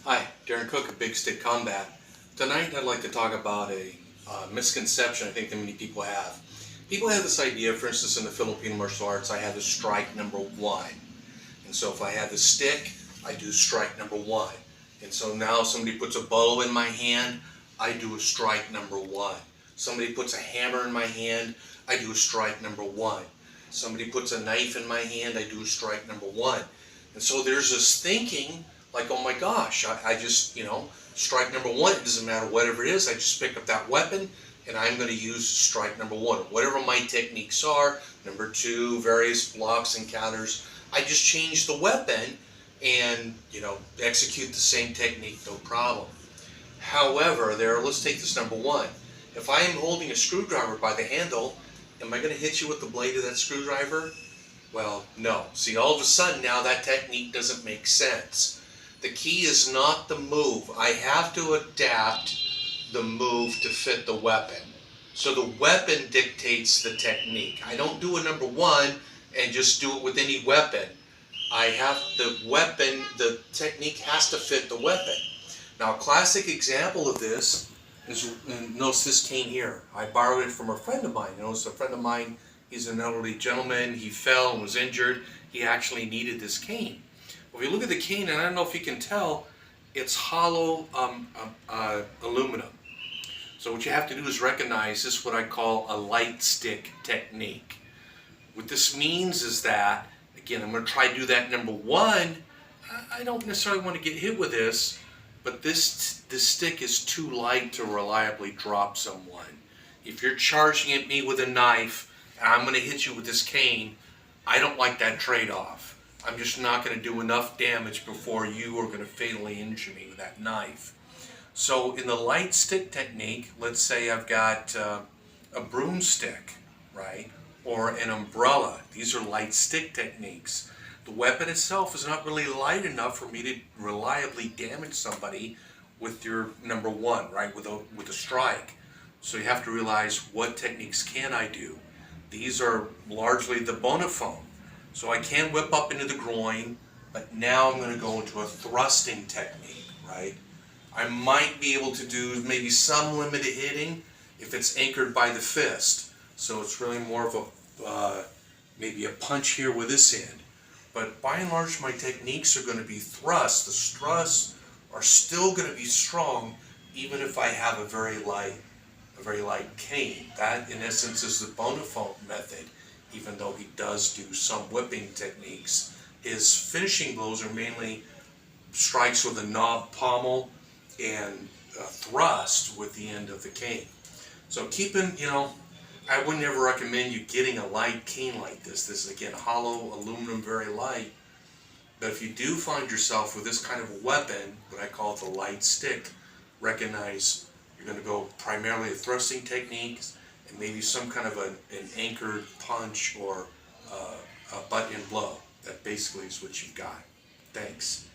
Hi, Darrin Cook of Big Stick Combat. Tonight I'd like to talk about a misconception I think that many people have. People have this idea, for instance, in the Filipino martial arts, I have the strike number one. And so if I have the stick, I do strike number one. And so now somebody puts a bow in my hand, I do a strike number one. Somebody puts a hammer in my hand, I do a strike number one. Somebody puts a knife in my hand, I do a strike number one. And so there's this thinking like, oh my gosh, I just, strike number one, it doesn't matter whatever it is, I just pick up that weapon and I'm going to use strike number one. Whatever my techniques are, number two, various blocks and counters, I just change the weapon and, execute the same technique, no problem. However, let's take this number one. If I am holding a screwdriver by the handle, am I going to hit you with the blade of that screwdriver? Well, no. See, all of a sudden now that technique doesn't make sense. The key is not the move. I have to adapt the move to fit the weapon. So the weapon dictates the technique. I don't do a number one and just do it with any weapon. The technique has to fit the weapon. Now, a classic example of this is, notice this cane here. I borrowed it from a friend of mine. Notice a friend of mine, he's an elderly gentleman. He fell and was injured. He actually needed this cane. Well, if you look at the cane, and I don't know if you can tell, it's hollow aluminum. So what you have to do is recognize this is what I call a light stick technique. What this means is that, again, I'm going to try to do that number one. I don't necessarily want to get hit with this, but this stick is too light to reliably drop someone. If you're charging at me with a knife, and I'm going to hit you with this cane, I don't like that trade-off. I'm just not going to do enough damage before you are going to fatally injure me with that knife. So in the light stick technique, let's say I've got a broomstick, right, or an umbrella. These are light stick techniques. The weapon itself is not really light enough for me to reliably damage somebody with your number one, right, with a strike. So you have to realize, what techniques can I do? These are largely the bona fide. So I can whip up into the groin, but now I'm going to go into a thrusting technique, right? I might be able to do maybe some limited hitting if it's anchored by the fist. So it's really more of a, maybe a punch here with this end. But by and large, my techniques are going to be thrust. The thrusts are still going to be strong, even if I have a very light cane. That, in essence, is the bona fide method. Even though he does do some whipping techniques, his finishing blows are mainly strikes with a knob pommel and thrust with the end of the cane. So I would never recommend you getting a light cane like this. This is, again, hollow aluminum, very light. But if you do find yourself with this kind of a weapon, what I call the light stick, recognize you're going to go primarily a thrusting techniques, and maybe some kind of an anchored punch or a butt-in blow. That basically is what you've got. Thanks.